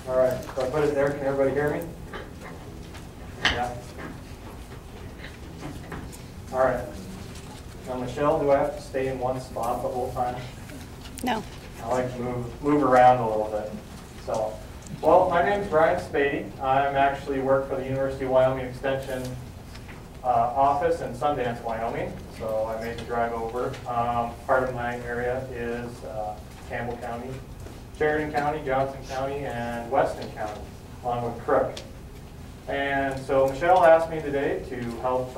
All right, so I put it there. Can everybody hear me? Yeah. All right. Now, Michelle, do I have to stay in one spot the whole time? No. I like to move around a little bit. So, well, my name is Brian Sebade. I'm actually work for the University of Wyoming Extension office in Sundance, Wyoming. So I made the drive over. Part of my area is Campbell County, Sheridan County, Johnson County, and Weston County, along with Crook. And so Michelle asked me today to help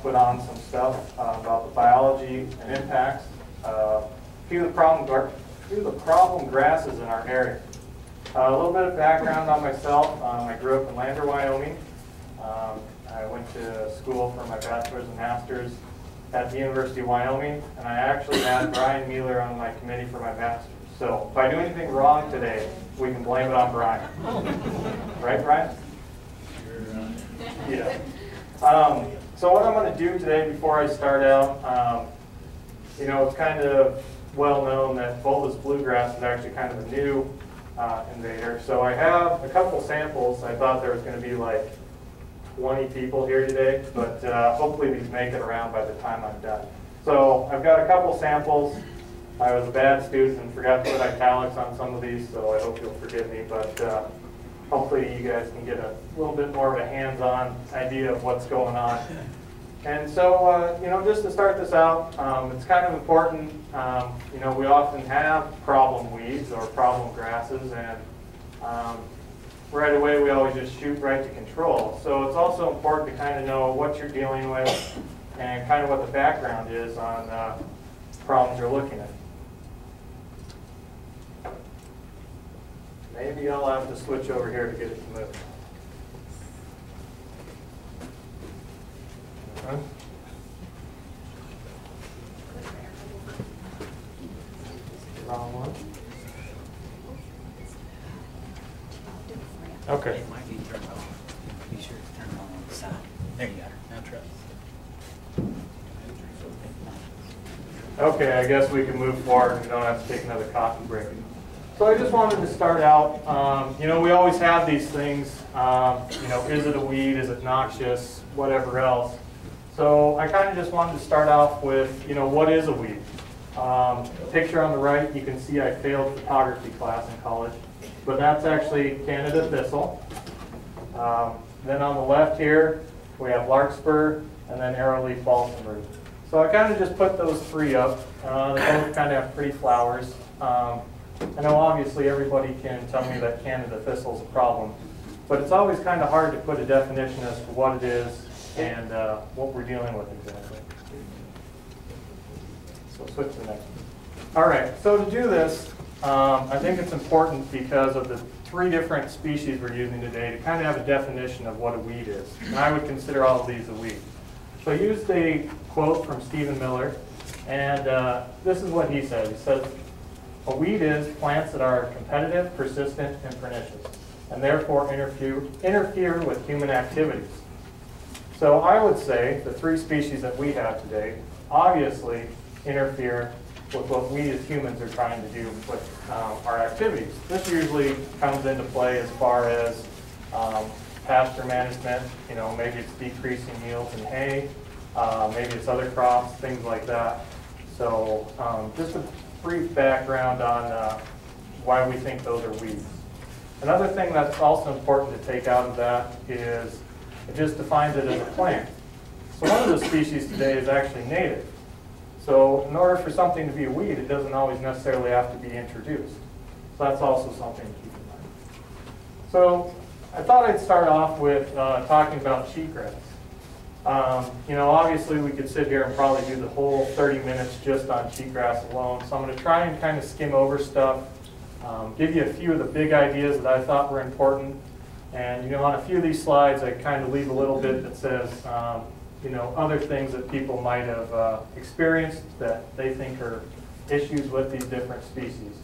put on some stuff about the biology and impacts of a few of the problem grasses in our area. A little bit of background on myself. I grew up in Lander, Wyoming. I went to school for my bachelor's and master's at the University of Wyoming, and I actually had Brian Mueller on my committee for my master's. So if I do anything wrong today, we can blame it on Brian. Right, Brian? Yeah. So what I'm going to do today before I start out, it's kind of well known that bulbous bluegrass is actually kind of a new invader. So I have a couple samples. I thought there was going to be like 20 people here today, but hopefully these make it around by the time I'm done. So I've got a couple samples. I was a bad student and forgot to put italics on some of these, so I hope you'll forgive me. But hopefully you guys can get a little bit more of a hands-on idea of what's going on. And so, just to start this out, it's kind of important. We often have problem weeds or problem grasses, and right away we always just shoot right to control. So it's also important to kind of know what you're dealing with and kind of what the background is on problems you're looking at. Maybe I'll have to switch over here to get it to move. Wrong one. Okay. It might be turned off. Be sure to turn it on the side. There you got her. Now try. Okay, I guess we can move forward. We don't have to take another coffee break. So I just wanted to start out, we always have these things, is it a weed, is it noxious, whatever else. So I kind of just wanted to start off with, what is a weed? Picture on the right, you can see I failed photography class in college, but that's actually Canada thistle. Then on the left here, we have larkspur, and then arrowleaf balsam root. So I kind of just put those three up. They both kind of have pretty flowers. I know obviously everybody can tell me that Canada thistle is a problem, but it's always kind of hard to put a definition as to what it is and what we're dealing with exactly. So switch to the next one. All right, so to do this, I think it's important because of the three different species we're using today to kind of have a definition of what a weed is. And I would consider all of these a weed. So I used a quote from Stephen Miller, and this is what he said. He says, "A weed is plants that are competitive, persistent, and pernicious, and therefore interfere with human activities." So I would say the three species that we have today obviously interfere with what we as humans are trying to do with our activities. This usually comes into play as far as pasture management. Maybe it's decreasing yields in hay, maybe it's other crops, things like that. So just a brief background on why we think those are weeds. Another thing that's also important to take out of that is it just defines it as a plant. So one of the species today is actually native. So in order for something to be a weed, it doesn't always necessarily have to be introduced. So that's also something to keep in mind. So I thought I'd start off with talking about cheatgrass. Obviously we could sit here and probably do the whole 30 minutes just on cheatgrass alone. So I'm going to try and kind of skim over stuff, give you a few of the big ideas that I thought were important. And on a few of these slides, I kind of leave a little bit that says, other things that people might have experienced that they think are issues with these different species.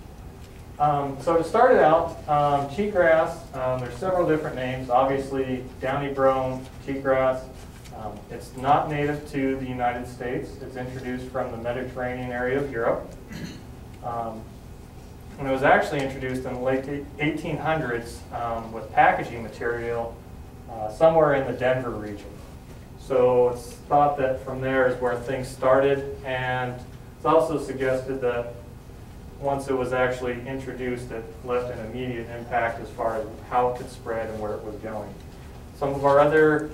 So to start it out, cheatgrass, there's several different names. Obviously, downy brome, cheatgrass. It's not native to the United States. It's introduced from the Mediterranean area of Europe. And it was actually introduced in the late 1800s with packaging material somewhere in the Denver region. So it's thought that from there is where things started, and it's also suggested that once it was actually introduced, it left an immediate impact as far as how it could spread and where it was going. Some of our other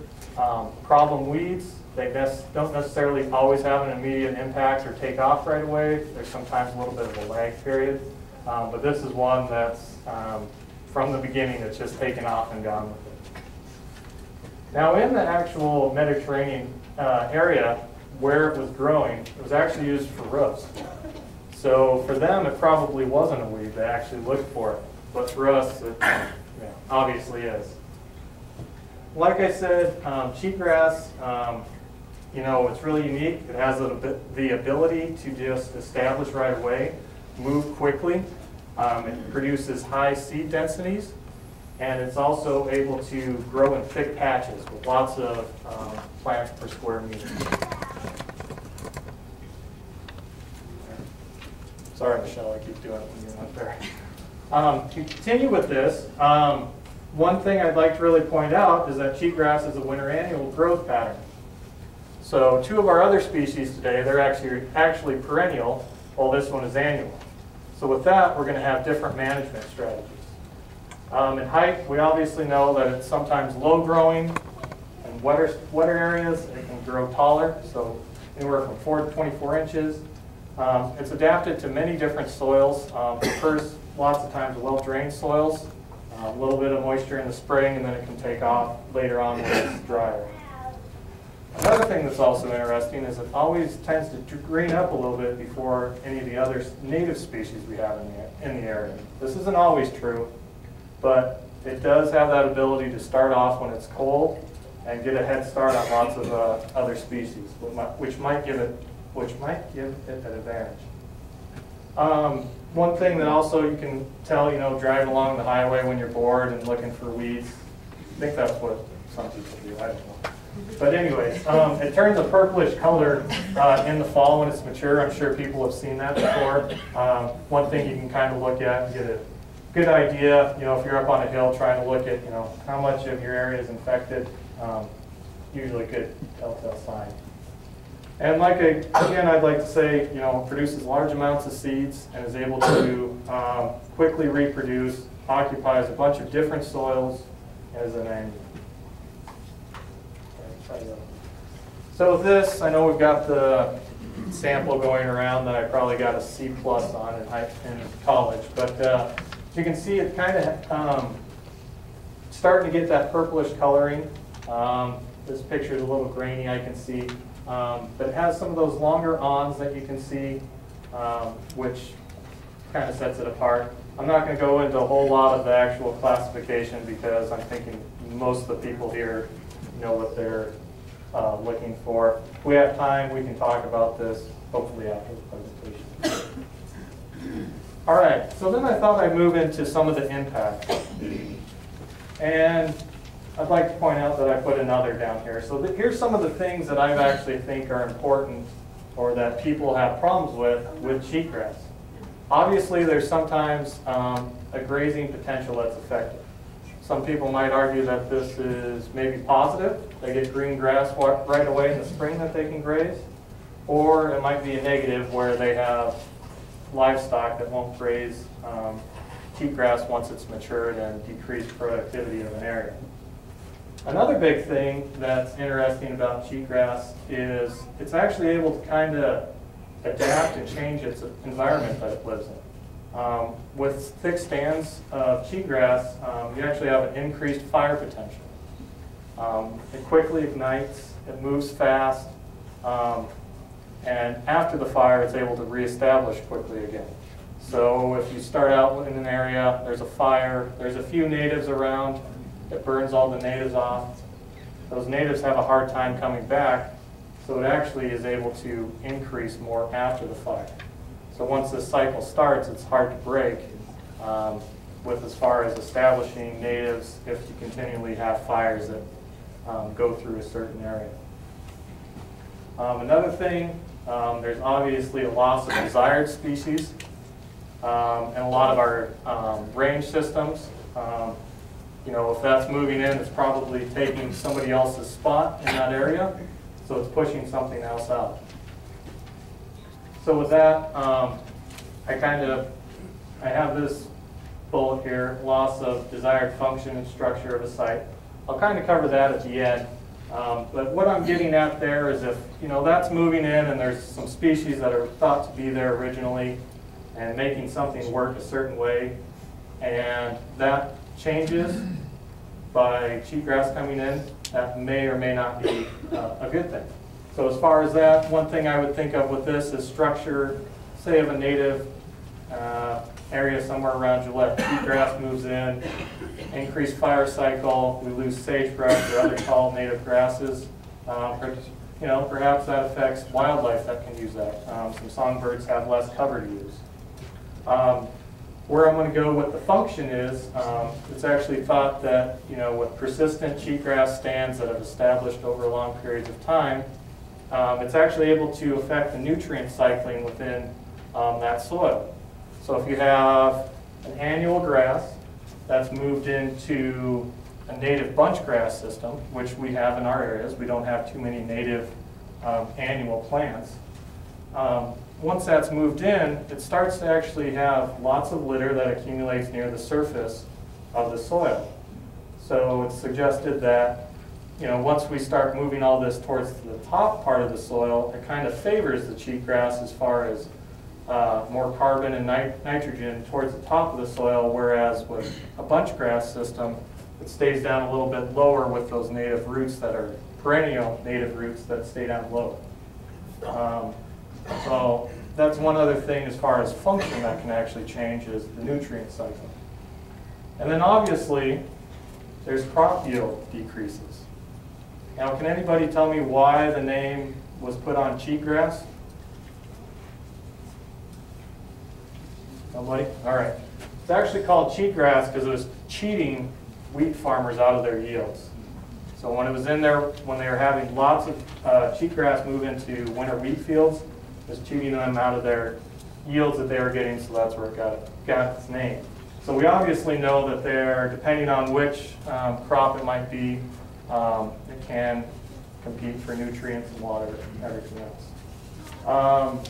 problem weeds, they don't necessarily always have an immediate impact or take off right away. There's sometimes a little bit of a lag period. But this is one that's, from the beginning, it's just taken off and gone with it. Now in the actual Mediterranean area where it was growing, it was actually used for roofs. So for them, it probably wasn't a weed. They actually looked for it. But for us, it obviously is. Like I said, cheatgrass, you know, it's really unique. It has the ability to just establish right away, move quickly. It produces high seed densities, and it's also able to grow in thick patches with lots of plants per square meter. Sorry, Michelle, I keep doing it when you're not there. To continue with this, one thing I'd like to really point out is that cheatgrass is a winter annual growth pattern. So two of our other species today, they're actually perennial, while this one is annual. So with that, we're going to have different management strategies. In height, we obviously know that it's sometimes low growing. In wetter areas, it can grow taller, so anywhere from 4 to 24 inches. It's adapted to many different soils. Prefers lots of times well-drained soils, a little bit of moisture in the spring, and then it can take off later on when it's drier. Another thing that's also interesting is it always tends to green up a little bit before any of the other native species we have in the area. This isn't always true, but it does have that ability to start off when it's cold and get a head start on lots of other species, which might give it an advantage. One thing that also you can tell, you know, driving along the highway when you're bored and looking for weeds, I think that's what some people do, I don't know. But anyways, it turns a purplish color in the fall when it's mature. I'm sure people have seen that before. One thing you can kind of look at and get a good idea, you know, if you're up on a hill trying to look at, you know, how much of your area is infected, usually a good telltale sign. And like again, I'd like to say, you know, it produces large amounts of seeds and is able to quickly reproduce, occupies a bunch of different soils as an annual. So with this, I know we've got the sample going around that I probably got a C+ on in college, but you can see it kind of starting to get that purplish coloring. This picture is a little grainy, I can see, but it has some of those longer awns that you can see, which kind of sets it apart. I'm not going to go into a whole lot of the actual classification because I'm thinking most of the people here know what they're looking for. If we have time, we can talk about this, hopefully after the presentation. All right, so then I thought I'd move into some of the impacts. And I'd like to point out that I put another down here. So here's some of the things that I actually think are important or that people have problems with cheatgrass. Obviously, there's sometimes a grazing potential that's affected. Some people might argue that this is maybe positive. They get green grass right away in the spring that they can graze. Or it might be a negative where they have livestock that won't graze cheatgrass once it's matured and decrease productivity of an area. Another big thing that's interesting about cheatgrass is it's actually able to kind of adapt and change its environment that it lives in. With thick stands of cheatgrass, you actually have an increased fire potential. It quickly ignites, it moves fast, and after the fire, it's able to reestablish quickly again. So if you start out in an area, there's a fire, there's a few natives around, it burns all the natives off. Those natives have a hard time coming back, so it actually is able to increase more after the fire. So once this cycle starts, it's hard to break with as far as establishing natives if you continually have fires that go through a certain area. Another thing, there's obviously a loss of desired species. and a lot of our range systems. If that's moving in, it's probably taking somebody else's spot in that area, so it's pushing something else out. So with that, I have this bullet here, loss of desired function and structure of a site. I'll kind of cover that at the end. But what I'm getting at there is if, that's moving in and there's some species that are thought to be there originally and making something work a certain way, and that changes by cheatgrass coming in, that may or may not be a good thing. So as far as that, one thing I would think of with this is structure, say of a native area somewhere around Gillette. Cheatgrass moves in, increased fire cycle, we lose sagebrush or other tall native grasses. Perhaps that affects wildlife that can use that. Some songbirds have less cover to use. Where I'm going to go with the function is, it's actually thought that, with persistent cheatgrass stands that have established over long periods of time, it's actually able to affect the nutrient cycling within that soil. So if you have an annual grass that's moved into a native bunch grass system, which we have in our areas, we don't have too many native annual plants. Once that's moved in, it starts to actually have lots of litter that accumulates near the surface of the soil. So it's suggested that, once we start moving all this towards the top part of the soil, it kind of favors the cheatgrass as far as more carbon and nitrogen towards the top of the soil, whereas with a bunch grass system, it stays down a little bit lower with those native roots that are perennial native roots that stay down low. So that's one other thing as far as function that can actually change is the nutrient cycle. And then obviously, there's crop yield decreases. Now, can anybody tell me why the name was put on cheatgrass? Nobody? All right. It's actually called cheatgrass because it was cheating wheat farmers out of their yields. So when it was in there, when they were having lots of cheatgrass move into winter wheat fields, it was cheating them out of their yields that they were getting, so that's where it got its name. So we obviously know that they're, depending on which crop it might be, it can compete for nutrients and water and everything else.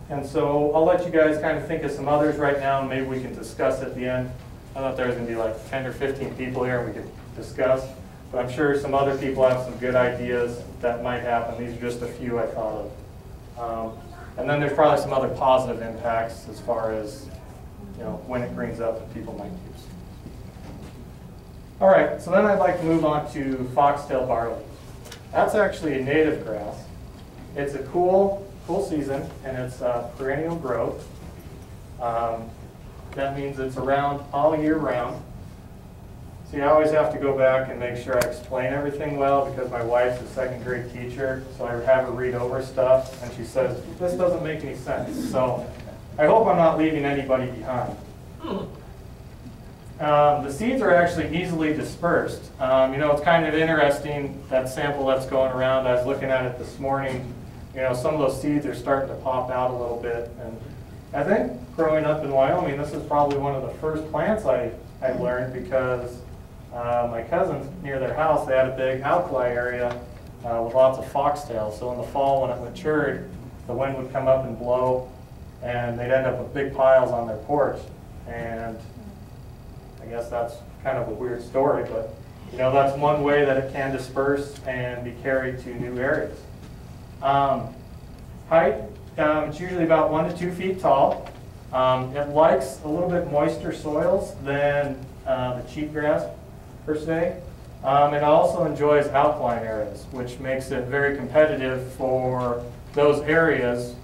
And so I'll let you guys kind of think of some others right now, and maybe we can discuss at the end. I thought there was going to be like 10 or 15 people here and we could discuss, but I'm sure some other people have some good ideas that might happen. These are just a few I thought of. And then there's probably some other positive impacts as far as, when it greens up that people might use. All right, so then I'd like to move on to foxtail barley. That's actually a native grass. It's a cool season, and it's perennial growth. That means it's around all year round. See, I always have to go back and make sure I explain everything well because my wife's a second grade teacher, so I have her read over stuff, and she says, this doesn't make any sense. So I hope I'm not leaving anybody behind. The seeds are actually easily dispersed. It's kind of interesting, that sample that's going around, I was looking at it this morning, some of those seeds are starting to pop out a little bit. And I think growing up in Wyoming, this is probably one of the first plants I learned because my cousins near their house, they had a big alkali area with lots of foxtails. So in the fall when it matured, the wind would come up and blow, and they'd end up with big piles on their porch. And I guess that's kind of a weird story, but that's one way that it can disperse and be carried to new areas. Height, it's usually about 1 to 2 feet tall. It likes a little bit moister soils than the cheatgrass per se. It also enjoys alkaline areas, which makes it very competitive for those areas.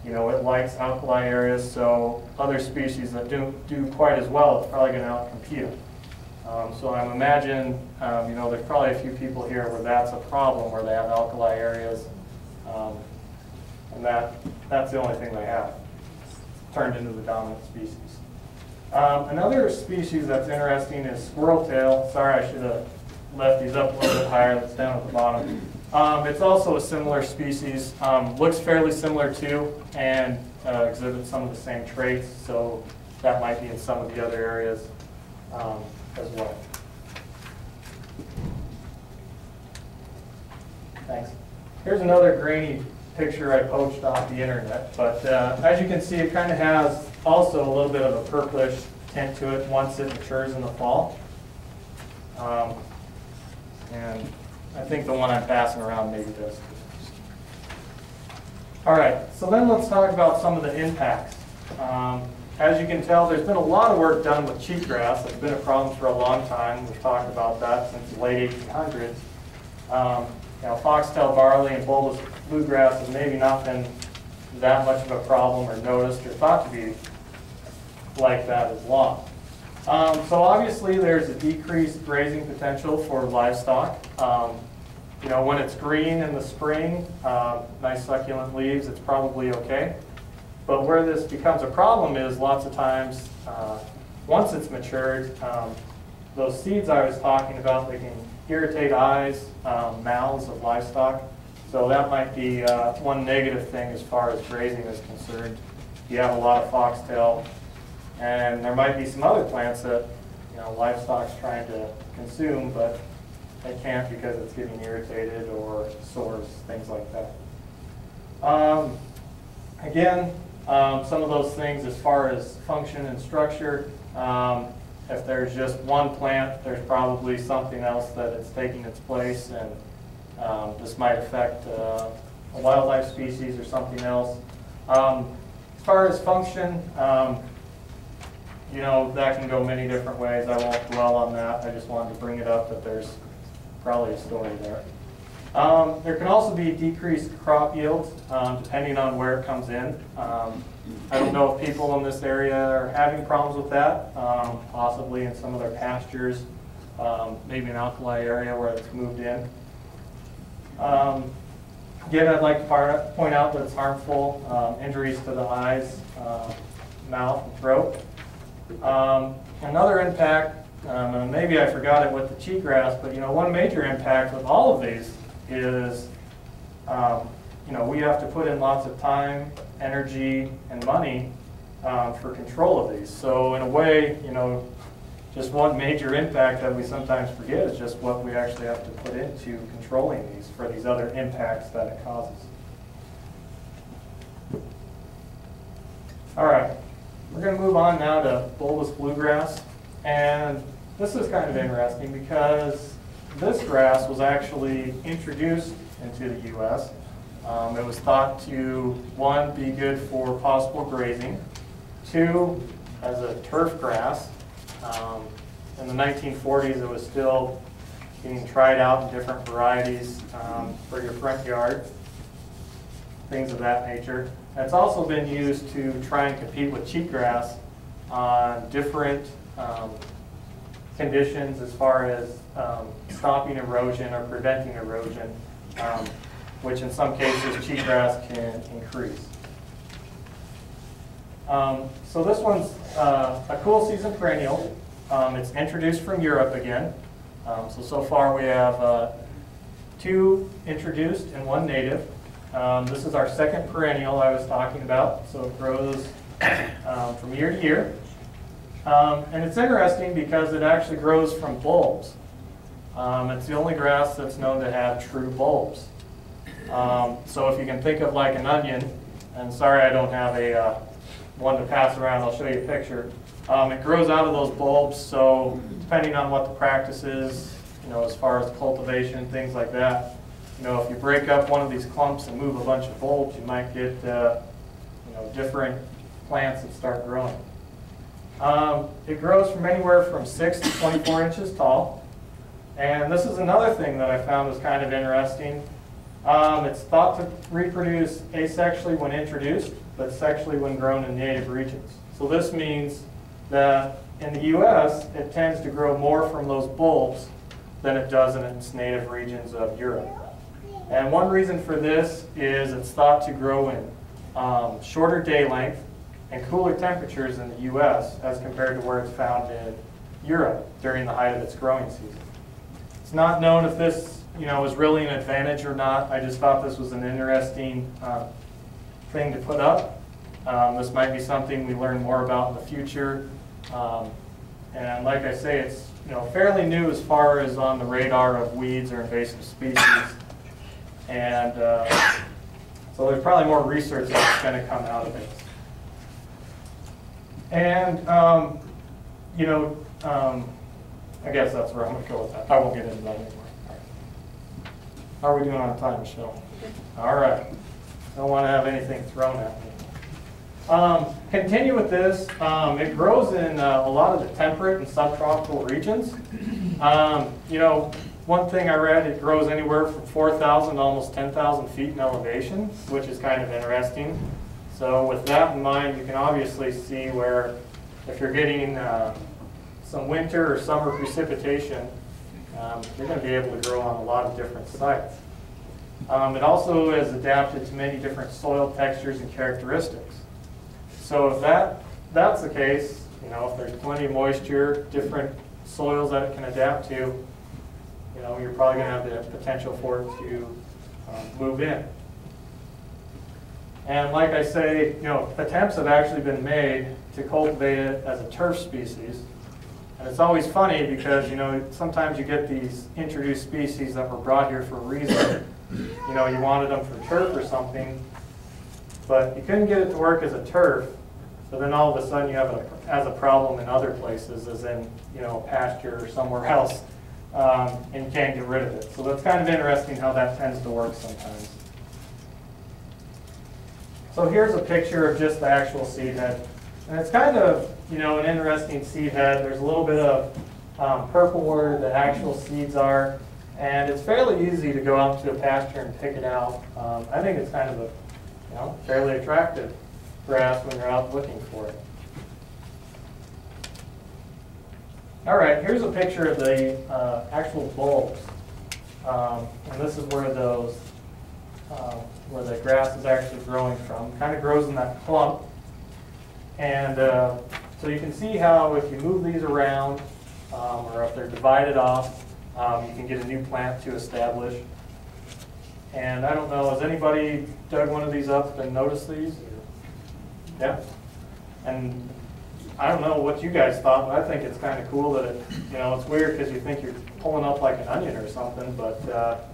It likes alkali areas, so other species that do quite as well, it's probably going to outcompete them. So I'm imagining, there's probably a few people here where that's a problem, where they have alkali areas, and that's the only thing they have. It's turned into the dominant species. Another species that's interesting is squirreltail. Sorry, I should have left these up a little bit higher. That's down at the bottom. It's also a similar species. Looks fairly similar too, and exhibit some of the same traits, so that might be in some of the other areas as well. Thanks. Here's another grainy picture I poached off the internet, but as you can see, it kind of has also a little bit of a purplish tint to it once it matures in the fall. And I think the one I'm passing around maybe does. All right, so then let's talk about some of the impacts. As you can tell, there's been a lot of work done with cheatgrass. It's been a problem for a long time. We've talked about that since the late 1800s. Foxtail barley and bulbous bluegrass has maybe not been that much of a problem or noticed or thought to be like that as long. So obviously there's a decreased grazing potential for livestock. When it's green in the spring, nice succulent leaves, it's probably okay. But where this becomes a problem is lots of times, once it's matured, those seeds I was talking about, they can irritate eyes, mouths of livestock. So that might be one negative thing as far as grazing is concerned. You have a lot of foxtail, and there might be some other plants that livestock's trying to consume, but they can't because it's getting irritated or sores, things like that. Again, some of those things as far as function and structure, if there's just one plant, there's probably something else that it's taking its place, and this might affect a wildlife species or something else. As far as function, that can go many different ways. I won't dwell on that. I just wanted to bring it up that there's probably a story there. There can also be decreased crop yields depending on where it comes in. I don't know if people in this area are having problems with that, possibly in some of their pastures, maybe an alkali area where it's moved in. Again, I'd like to point out that it's harmful, injuries to the eyes, mouth, and throat. Another impact, and maybe I forgot it with the cheatgrass, but one major impact with all of these is we have to put in lots of time, energy, and money for control of these. So in a way, just one major impact that we sometimes forget is just what we actually have to put into controlling these for these other impacts that it causes. All right, we're going to move on now to bulbous bluegrass. And this is kind of interesting because this grass was actually introduced into the U.S. It was thought to, one, be good for possible grazing, two, as a turf grass. In the 1940s, it was still being tried out in different varieties for your front yard, things of that nature. And it's also been used to try and compete with cheatgrass on different conditions as far as stopping erosion or preventing erosion, which in some cases cheatgrass can increase. So this one's a cool season perennial. It's introduced from Europe again. So far we have 2 introduced and 1 native. This is our second perennial I was talking about, so it grows from year to year. And it's interesting because it actually grows from bulbs. It's the only grass that's known to have true bulbs. So if you can think of like an onion, and sorry I don't have a one to pass around, I'll show you a picture. It grows out of those bulbs, so depending on what the practice is, as far as cultivation, things like that, if you break up one of these clumps and move a bunch of bulbs, you might get different plants that start growing. It grows from anywhere from 6 to 24 inches tall. And this is another thing that I found was kind of interesting. It's thought to reproduce asexually when introduced, but sexually when grown in native regions. So this means that in the U.S., it tends to grow more from those bulbs than it does in its native regions of Europe. And one reason for this is it's thought to grow in shorter day length and cooler temperatures in the U.S. as compared to where it's found in Europe during the height of its growing season. It's not known if this is really an advantage or not. I just thought this was an interesting thing to put up. This might be something we learn more about in the future. And like I say, it's fairly new as far as on the radar of weeds or invasive species. And so there's probably more research that's going to come out of it. And, I guess that's where I'm going to go with that. I won't get into that anymore. All right. How are we doing on time, Michelle? All right. Don't want to have anything thrown at me. Continue with this. It grows in a lot of the temperate and subtropical regions. One thing I read, it grows anywhere from 4,000 to almost 10,000 feet in elevation, which is kind of interesting. So with that in mind, you can obviously see where if you're getting some winter or summer precipitation, you're going to be able to grow on a lot of different sites. It also is adapted to many different soil textures and characteristics. So if that's the case, if there's plenty of moisture, different soils that it can adapt to, you're probably going to have the potential for it to move in. And like I say, attempts have actually been made to cultivate it as a turf species. And it's always funny because, sometimes you get these introduced species that were brought here for a reason. You wanted them for turf or something, but you couldn't get it to work as a turf. So then all of a sudden you have it as a problem in other places, as in, pasture or somewhere else, and you can't get rid of it. So that's kind of interesting how that tends to work sometimes. So here's a picture of just the actual seed head. And it's kind of, an interesting seed head. There's a little bit of purple where the actual seeds are. And it's fairly easy to go out to a pasture and pick it out. I think it's kind of a fairly attractive grass when you're out looking for it. All right, here's a picture of the actual bulbs. And this is where those, where the grass is actually growing from. Kind of grows in that clump. And so you can see how if you move these around, or if they're divided off, you can get a new plant to establish. And I don't know, has anybody dug one of these up and noticed these? Yeah? And I don't know what you guys thought, but I think it's kind of cool that it, it's weird because you think you're pulling up like an onion or something, but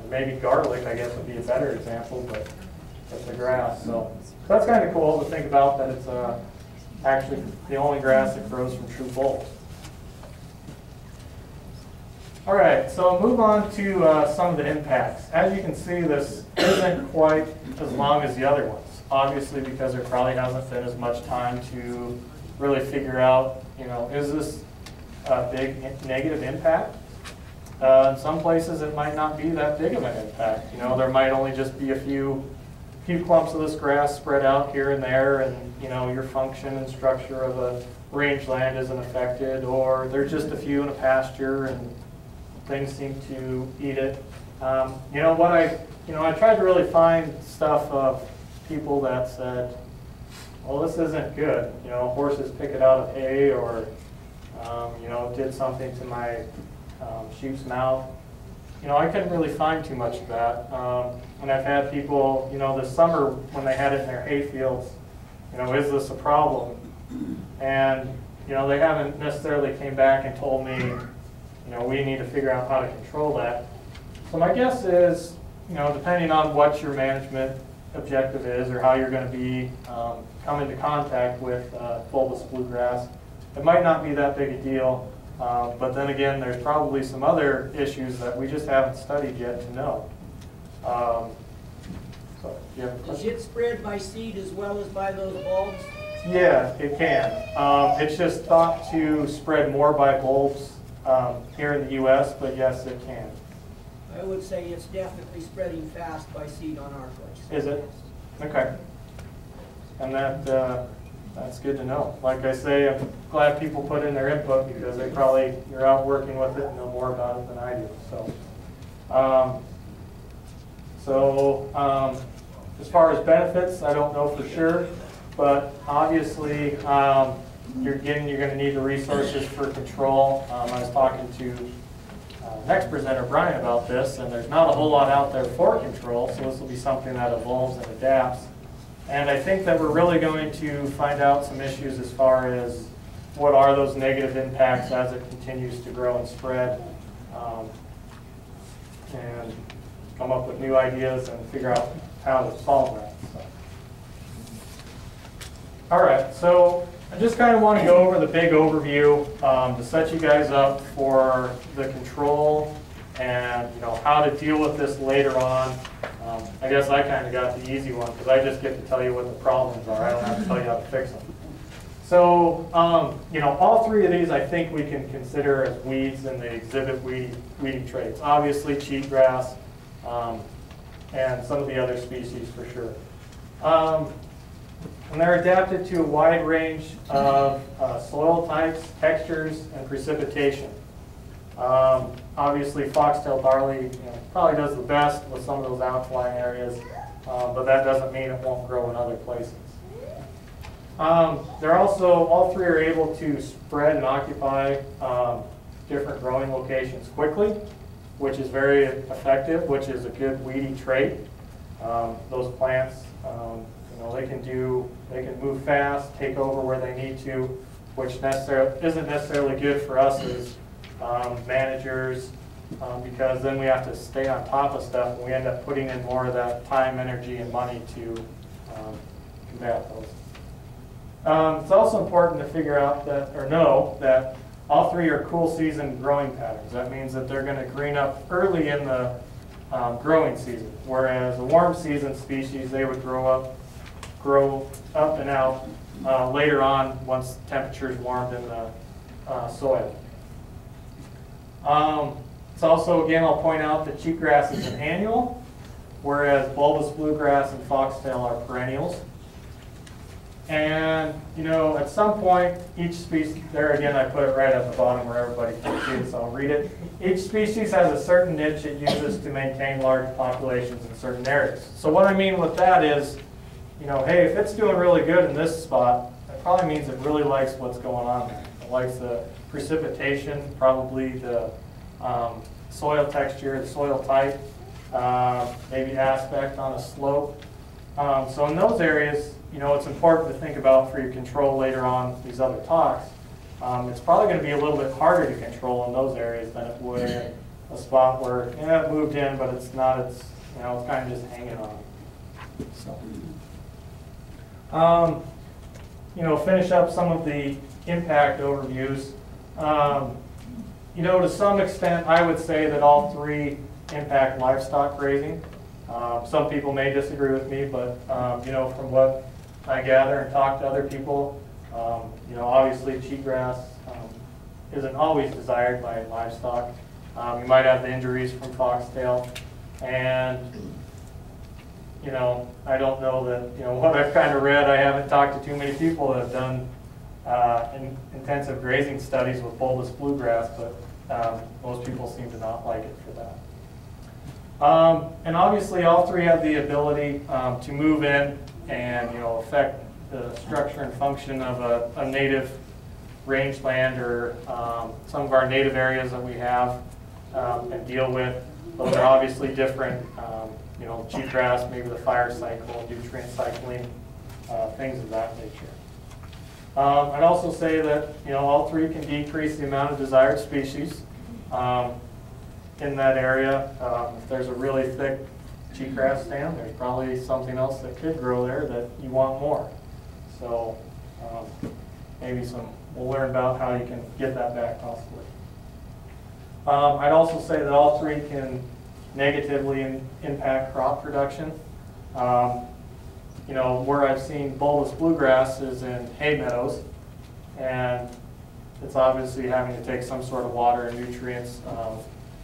maybe garlic, I guess, would be a better example, but it's the grass. So that's kind of cool to think about that it's actually the only grass that grows from true bulbs. All right, so move on to some of the impacts. As you can see, this isn't quite as long as the other ones, obviously because there probably hasn't been as much time to really figure out, is this a big negative impact? In some places it might not be that big of an impact. There might only just be a few clumps of this grass spread out here and there, and your function and structure of a rangeland isn't affected, or there's just a few in a pasture and things seem to eat it. I tried to really find stuff of people that said, well, this isn't good. Horses pick it out of hay, or it did something to my sheep's mouth. I couldn't really find too much of that. And I've had people, this summer when they had it in their hay fields, is this a problem? And, they haven't necessarily came back and told me, we need to figure out how to control that. So my guess is, depending on what your management objective is or how you're going to be come into contact with bulbous bluegrass, it might not be that big a deal. But then again, there's probably some other issues that we just haven't studied yet to know. So, do you have a question? Is it spread by seed as well as by those bulbs? Yeah, it can. It's just thought to spread more by bulbs here in the U.S., but yes, it can. I would say it's definitely spreading fast by seed on our place. Is it? Okay. And that's good to know. Like I say, I'm glad people put in their input because you're out working with it and know more about it than I do. So, as far as benefits, I don't know for sure, but obviously you're going to need the resources for control. I was talking to next presenter, Brian, about this, and there's not a whole lot out there for control, so this will be something that evolves and adapts. And I think that we're really going to find out some issues as far as what are those negative impacts as it continues to grow and spread, and come up with new ideas and figure out how to solve that. So. All right, so I just kind of want to go over the big overview to set you guys up for the control and how to deal with this later on. I guess I kind of got the easy one because I just get to tell you what the problems are. I don't have to tell you how to fix them. So all three of these I think we can consider as weeds and they exhibit weedy traits. Obviously cheatgrass and some of the other species for sure. And they're adapted to a wide range of soil types, textures, and precipitation. Obviously, foxtail barley probably does the best with some of those outlying areas, but that doesn't mean it won't grow in other places. They're also, all three are able to spread and occupy different growing locations quickly, which is very effective, which is a good weedy trait. Those plants, they can move fast, take over where they need to, which isn't necessarily good for us as managers, because then we have to stay on top of stuff and we end up putting in more of that time, energy, and money to combat those. It's also important to figure out that, or know that all three are cool season growing patterns. That means that they're going to green up early in the growing season, whereas a warm season species, they would grow up and out later on once temperatures warmed in the soil. It's also, again, I'll point out that cheatgrass is an annual, whereas bulbous bluegrass and foxtail are perennials. And, at some point, each species, there again, I put it right at the bottom where everybody can see it, so I'll read it. Each species has a certain niche it uses to maintain large populations in certain areas. So what I mean with that is, hey, if it's doing really good in this spot, that probably means it really likes what's going on there. It likes the precipitation, probably the soil texture, the soil type, maybe aspect on a slope. So in those areas, it's important to think about for your control later on these other talks. It's probably going to be a little bit harder to control in those areas than it would in a spot where, it moved in, but it's not, it's kind of just hanging on. So. Finish up some of the impact overviews. To some extent, I would say that all three impact livestock grazing. Some people may disagree with me, but from what I gather and talk to other people, obviously cheatgrass isn't always desired by livestock. You might have the injuries from foxtail, and I don't know that, what I've kind of read, I haven't talked to too many people that have done intensive grazing studies with bulbous bluegrass, but most people seem to not like it for that. And obviously all three have the ability to move in and affect the structure and function of a native rangeland or some of our native areas that we have and deal with. Those are obviously different. Cheatgrass, maybe the fire cycle, nutrient cycling, things of that nature. I'd also say that all three can decrease the amount of desired species in that area. If there's a really thick cheatgrass stand, there's probably something else that could grow there that you want more. So maybe we'll learn about how you can get that back possibly. I'd also say that all three can negatively impact crop production. Where I've seen bulbous bluegrass is in hay meadows, and it's obviously having to take some sort of water and nutrients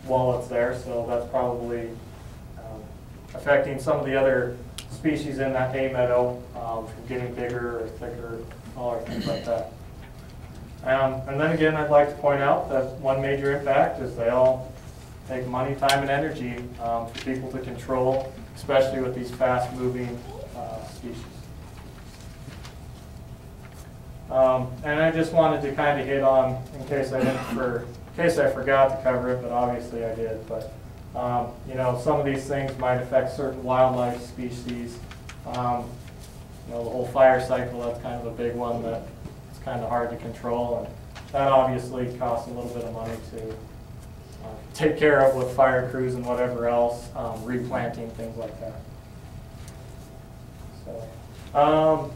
while it's there, so that's probably affecting some of the other species in that hay meadow from getting bigger or thicker, smaller, things like that. And then again, I'd like to point out that one major impact is they all take money, time, and energy for people to control, especially with these fast-moving species. And I just wanted to kind of hit on, in case I forgot to cover it, but obviously I did. But some of these things might affect certain wildlife species. the whole fire cycle, that's kind of a big one that it's kind of hard to control, and that obviously costs a little bit of money to take care of with fire crews and whatever else, replanting, things like that. So,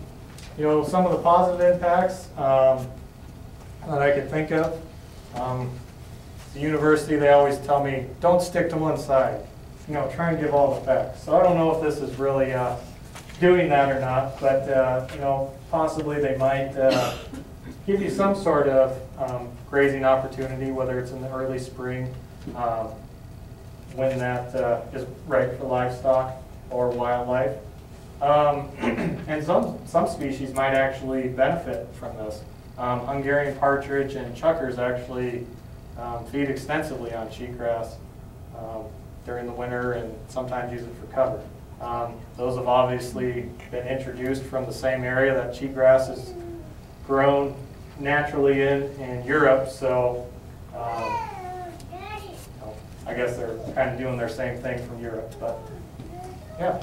some of the positive impacts that I could think of. The university, they always tell me, don't stick to one side. Try and give all the facts. So I don't know if this is really doing that or not, but possibly they might give you some sort of grazing opportunity, whether it's in the early spring, when that is right for livestock or wildlife. And some species might actually benefit from this. Hungarian partridge and chuckers actually feed extensively on cheatgrass during the winter and sometimes use it for cover. Those have obviously been introduced from the same area that cheatgrass is grown naturally in Europe, so I guess they're kind of doing their same thing from Europe, but yeah.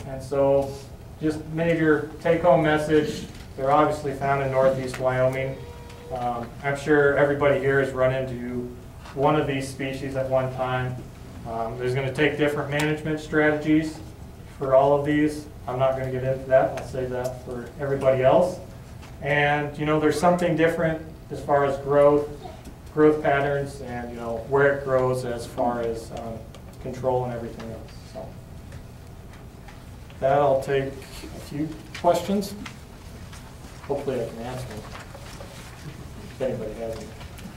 And so just major take-home message, they're obviously found in northeast Wyoming. I'm sure everybody here has run into one of these species at one time. There's going to take different management strategies for all of these. I'm not going to get into that. I'll save that for everybody else. And there's something different as far as growth patterns and where it grows as far as control and everything else. So that I'll take a few questions. Hopefully I can answer them if anybody has any.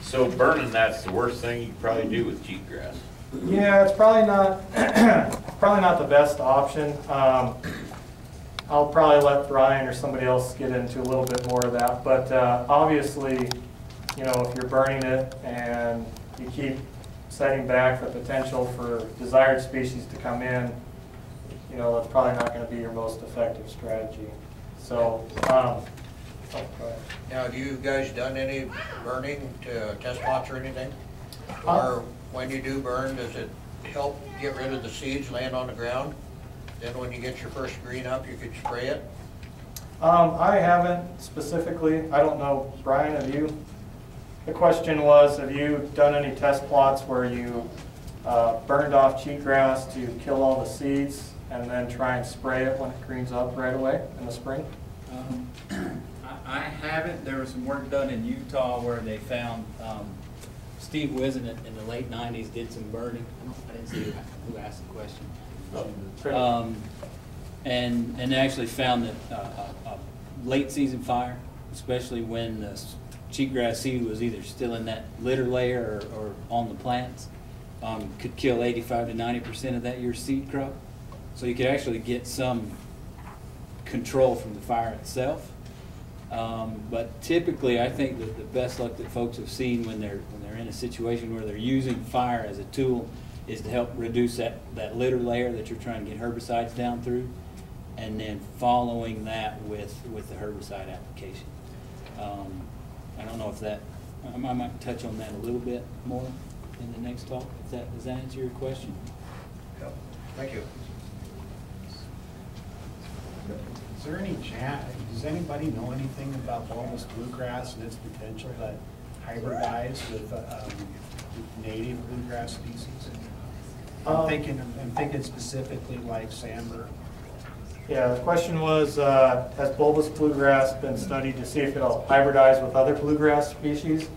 So burning, that's the worst thing you could probably do with cheatgrass. Yeah, it's probably not the best option. I'll probably let Brian or somebody else get into a little bit more of that. But obviously, if you're burning it and you keep setting back the potential for desired species to come in, that's probably not going to be your most effective strategy. So, Now, have you guys done any burning to test plots or anything? Or when you do burn, does it help get rid of the seeds laying on the ground? Then when you get your first green up, you could spray it? I haven't specifically. I don't know. Brian, have you? The question was, have you done any test plots where you burned off cheatgrass to kill all the seeds and then try and spray it when it greens up right away in the spring? I haven't. There was some work done in Utah where they found Steve Wizen in the late 90s did some burning. I didn't see who asked the question. And actually found that a late season fire, especially when the cheatgrass seed was either still in that litter layer or on the plants, could kill 85 to 90% of that year's seed crop. So you could actually get some control from the fire itself. But typically, I think that the best luck that folks have seen when they're in a situation where they're using fire as a tool is to help reduce that litter layer that you're trying to get herbicides down through, and then following that with the herbicide application. I don't know if that, I might touch on that a little bit more in the next talk. Does that answer your question? Yep. Thank you. Is there any chance, does anybody know anything about bulbous bluegrass and its potential to hybridize with native bluegrass species? I'm thinking specifically like sambar. Yeah, the question was, has bulbous bluegrass been studied to see if it'll hybridize with other bluegrass species?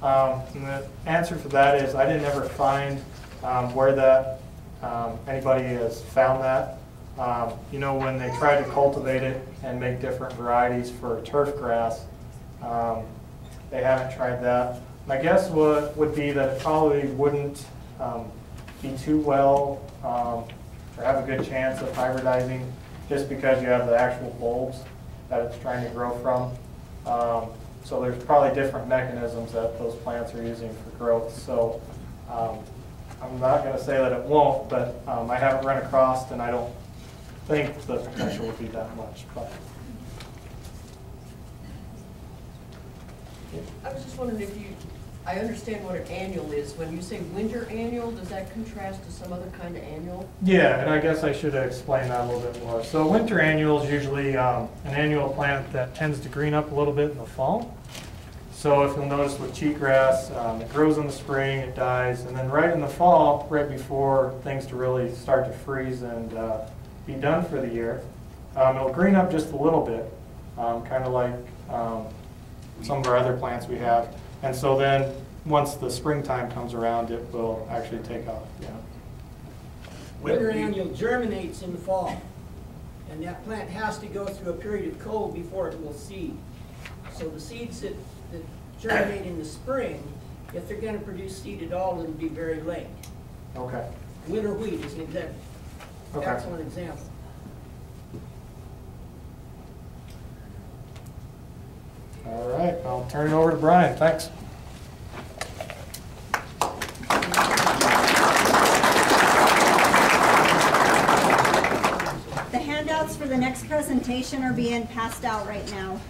And the answer for that is I didn't ever find where that anybody has found that. When they try to cultivate it and make different varieties for turf grass, they haven't tried that. My guess would be that it probably wouldn't be too well or have a good chance of hybridizing just because you have the actual bulbs that it's trying to grow from. So there's probably different mechanisms that those plants are using for growth. So I'm not going to say that it won't, but I haven't run across, and I don't think the potential would be that much. But I was just wondering if you I understand what an annual is. When you say winter annual, does that contrast to some other kind of annual? Yeah, and I guess I should explain that a little bit more. So winter annual is usually an annual plant that tends to green up a little bit in the fall. So if you'll notice with cheatgrass, it grows in the spring, it dies, and then right in the fall, right before things to really start to freeze and be done for the year, it'll green up just a little bit, kind of like some of our other plants we have. And so then, once the springtime comes around, it will actually take off, yeah. Winter annual germinates in the fall, and that plant has to go through a period of cold before it will seed. So the seeds that germinate in the spring, if they're gonna produce seed at all, it'll be very late. Okay. Winter wheat is an example. Okay. Excellent example. All right, I'll turn it over to Brian, thanks. The handouts for the next presentation are being passed out right now.